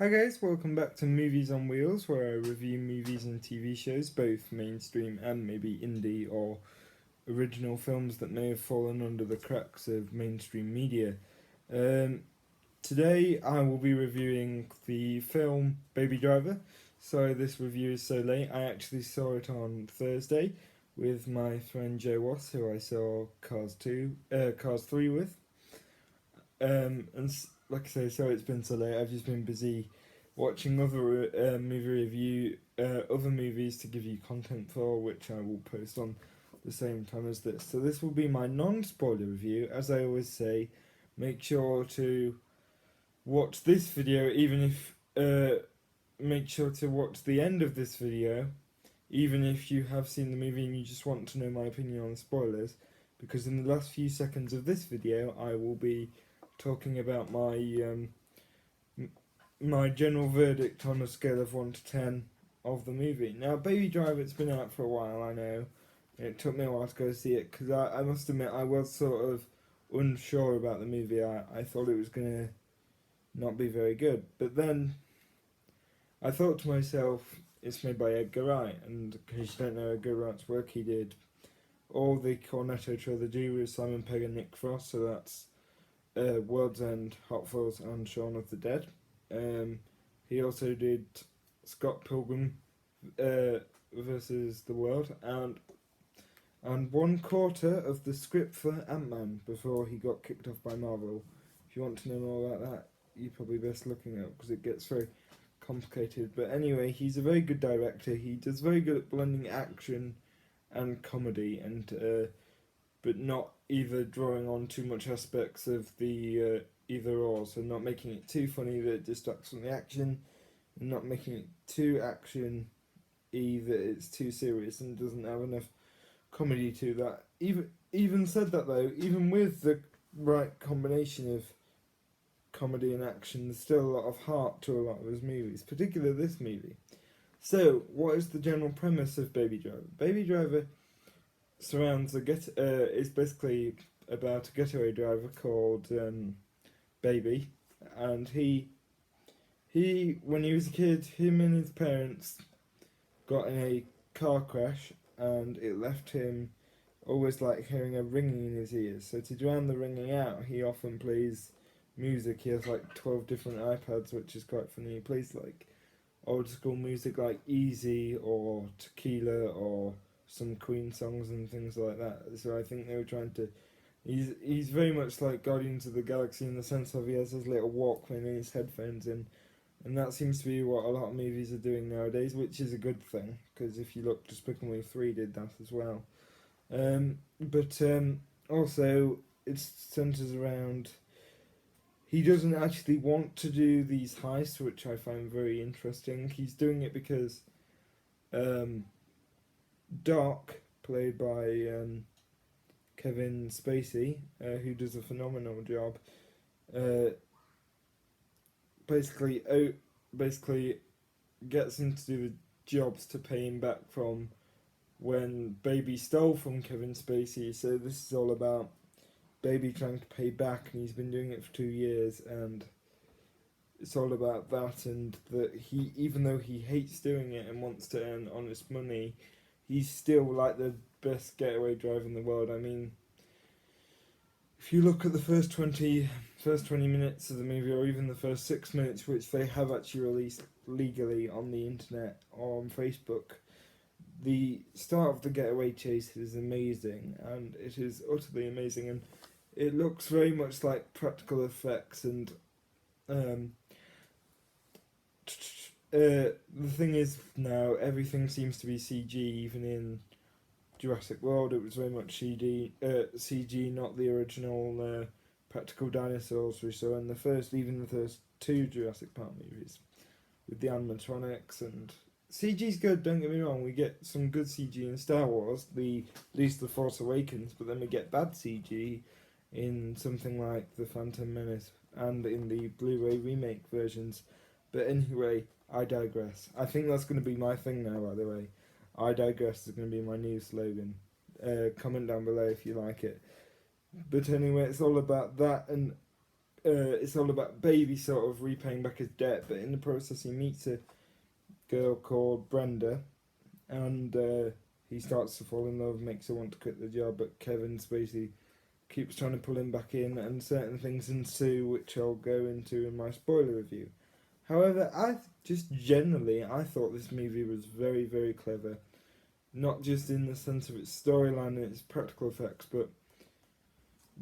Hi guys, welcome back to Movies on Wheels, where I review movies and TV shows, both mainstream and maybe indie or original films that may have fallen under the cracks of mainstream media. Um, Today I will be reviewing the film Baby Driver. Sorry this review is so late. I actually saw it on Thursday with my friend Joe Wass, who I saw Cars 3 with. Like I say, sorry it's been so late. I've just been busy watching other movies to give you content for, which I will post on the same time as this. So this will be my non-spoiler review. As I always say, make sure to watch this video, make sure to watch the end of this video, even if you have seen the movie and you just want to know my opinion on spoilers, because in the last few seconds of this video, I will be talking about my general verdict on a scale of 1 to 10 of the movie. Now, Baby Driver, it's been out for a while, I know. It took me a while to go see it because I must admit I was sort of unsure about the movie. I thought it was going to not be very good. But then I thought to myself, it's made by Edgar Wright, and because you don't know Edgar Wright's work, he did all the Cornetto trilogy with Simon Pegg and Nick Frost, so that's World's End, Hot Fuzz, and Shaun of the Dead. He also did Scott Pilgrim versus the World, and one quarter of the script for Ant-Man before he got kicked off by Marvel. If you want to know more about that, you're probably best looking at it because it gets very complicated. But anyway, he's a very good director. He does very good at blending action and comedy, and but not either drawing on too much aspects of the either or. So not making it too funny that it distracts from the action, and not making it too action either it's too serious and doesn't have enough comedy to that. Even said that though, even with the right combination of comedy and action, there's still a lot of heart to a lot of his movies, particularly this movie. So, what is the general premise of Baby Driver? Baby Driver surrounds is basically about a getaway driver called Baby, and he when he was a kid, him and his parents got in a car crash, and it left him always like hearing a ringing in his ears. So to drown the ringing out, he often plays music. He has like 12 different iPads, which is quite funny. He plays like old school music like Easy or Tequila or some Queen songs and things like that. So I think they were trying to. He's very much like Guardians of the Galaxy in the sense of he has his little Walkman and his headphones in, and that seems to be what a lot of movies are doing nowadays, which is a good thing because if you look, Despicable Me 3 did that as well. But also it centers around. He doesn't actually want to do these heists, which I find very interesting. He's doing it because Doc, played by Kevin Spacey, who does a phenomenal job, uh, basically gets him to do the jobs to pay him back from when Baby stole from Kevin Spacey. So this is all about Baby trying to pay back, and he's been doing it for 2 years, and it's all about that, and that he, even though he hates doing it and wants to earn honest money, he's still like the best getaway driver in the world. I mean, if you look at the first 20 minutes of the movie, or even the first 6 minutes, which they have actually released legally on the internet or on Facebook, the start of the getaway chase is amazing, and it is utterly amazing, and it looks very much like practical effects, and the thing is now everything seems to be CG. Even in Jurassic World, it was very much CG, not the original practical dinosaurs we saw in the first 2 Jurassic Park movies with the animatronics. And CG's good, don't get me wrong. We get some good CG in Star Wars, at least The Force Awakens, but then we get bad CG in something like The Phantom Menace and in the Blu-ray remake versions. But anyway, I digress. I think that's going to be my thing now, by the way. I digress is going to be my new slogan. Comment down below if you like it. But anyway, it's all about that, and it's all about Baby sort of repaying back his debt, but in the process he meets a girl called Brenda, and he starts to fall in love, makes her want to quit the job, but Kevin's basically keeps trying to pull him back in, and certain things ensue, which I'll go into in my spoiler review. However, I thought this movie was very, very clever. Not just in the sense of its storyline and its practical effects, but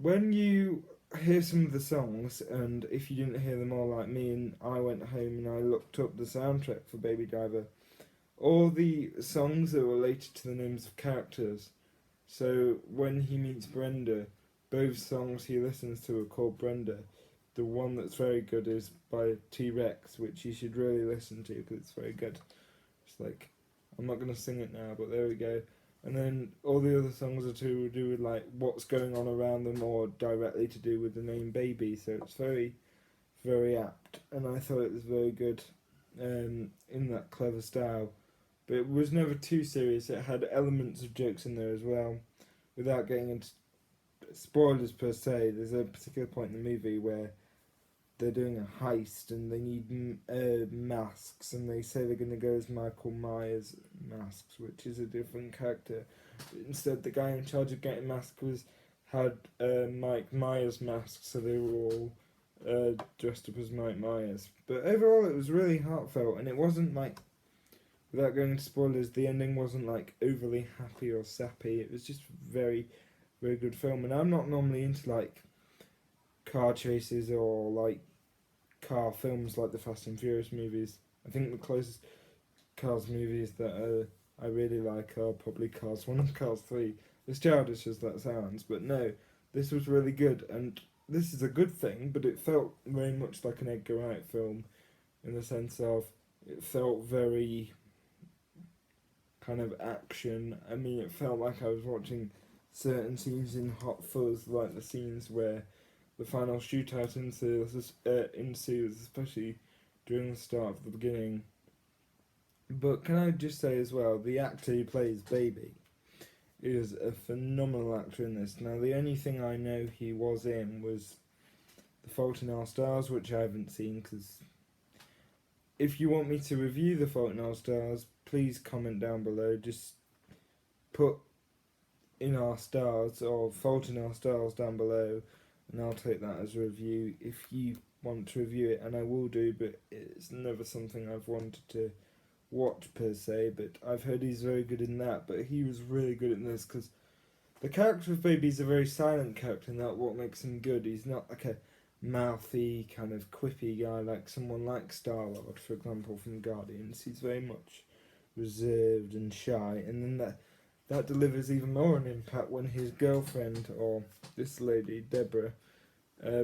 when you hear some of the songs, and if you didn't hear them all like me, and I went home and I looked up the soundtrack for Baby Driver, all the songs are related to the names of characters. So when he meets Brenda, both songs he listens to are called Brenda. The one that's very good is by T-Rex, which you should really listen to because it's very good. It's like, I'm not going to sing it now, but there we go. And then all the other songs are to do with like what's going on around them or directly to do with the name Baby. So it's very, very apt. And I thought it was very good in that clever style. But it was never too serious. It had elements of jokes in there as well. Without getting into spoilers per se, there's a particular point in the movie where they're doing a heist and they need masks, and they say they're going to go as Michael Myers masks, which is a different character. But instead, the guy in charge of getting masks had Mike Myers masks, so they were all dressed up as Mike Myers. But overall, it was really heartfelt, and it wasn't like, without going into spoilers, the ending wasn't like overly happy or sappy. It was just very, very good film. And I'm not normally into like car chases or like car films like the Fast and Furious movies. I think the closest Cars movies that I really like are probably Cars 1 and Cars 3. As childish as that sounds, but no, this was really good, and this is a good thing, but it felt very much like an Edgar Wright film in the sense of it felt very kind of action. I mean, it felt like I was watching certain scenes in Hot Fuzz, like the scenes where the final shootout ensues, especially during the start of the beginning. But can I just say as well, the actor who plays Baby is a phenomenal actor in this. Now, the only thing I know he was in was The Fault in Our Stars, which I haven't seen, because if you want me to review The Fault in Our Stars, please comment down below. Just put In Our Stars or Fault in Our Stars down below, and I'll take that as a review if you want to review it, and I will do, but it's never something I've wanted to watch per se, but I've heard he's very good in that. But he was really good in this because the character of Baby is a very silent character, and that's what makes him good. He's not like a mouthy, kind of quippy guy like someone like Star-Lord, for example, from Guardians. He's very much reserved and shy, and then that delivers even more an impact when his girlfriend, or this lady, Deborah,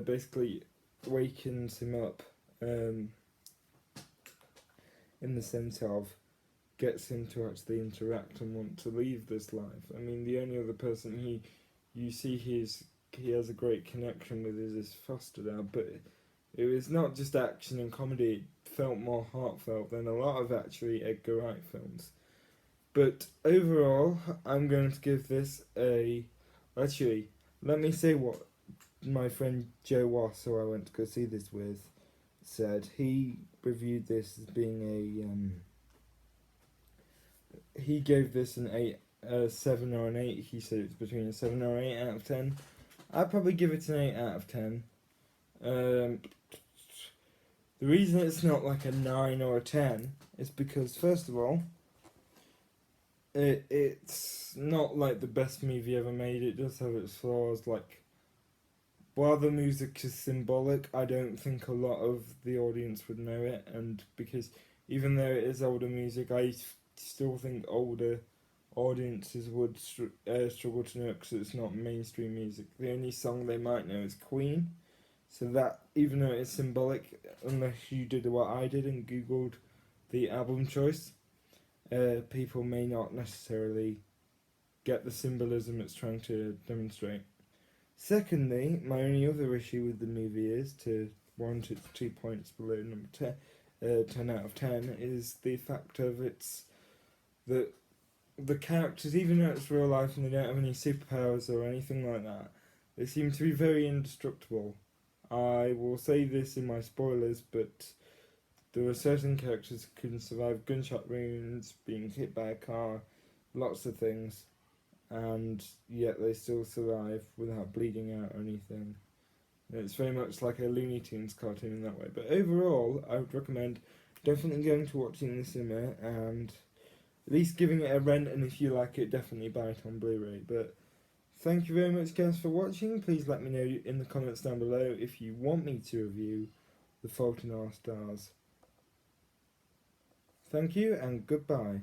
basically wakens him up, in the sense of gets him to actually interact and want to leave this life. I mean, the only other person you see he has a great connection with is his foster dad, but it was not just action and comedy, it felt more heartfelt than a lot of actually Edgar Wright films. But overall, I'm going to give this actually, let me say what my friend Joe Wass, who I went to go see this with, said. He reviewed this as being he gave this an 8, 7 or an 8. He said it's between a 7 or 8 out of 10. I'd probably give it an 8 out of 10. The reason it's not like a 9 or a 10 is because, first of all, it's not like the best movie ever made. It does have its flaws. Like, while the music is symbolic, I don't think a lot of the audience would know it. And because even though it is older music, I still think older audiences would struggle to know it because it's not mainstream music. The only song they might know is Queen. So that, even though it's symbolic, unless you did what I did and googled the album choice, people may not necessarily get the symbolism it's trying to demonstrate. Secondly, my only other issue with the movie is, to warrant it 2 points below number 10 out of 10, is the fact of that the characters, even though it's real life and they don't have any superpowers or anything like that, they seem to be very indestructible. I will say this in my spoilers, but there are certain characters who can survive gunshot wounds, being hit by a car, lots of things, and yet they still survive without bleeding out or anything. It's very much like a Looney Tunes cartoon in that way. But overall, I would recommend definitely going to watching in the cinema and at least giving it a rent, and if you like it, definitely buy it on Blu-ray. But thank you very much, guys, for watching. Please let me know in the comments down below if you want me to review The Fault in Our Stars. Thank you and goodbye.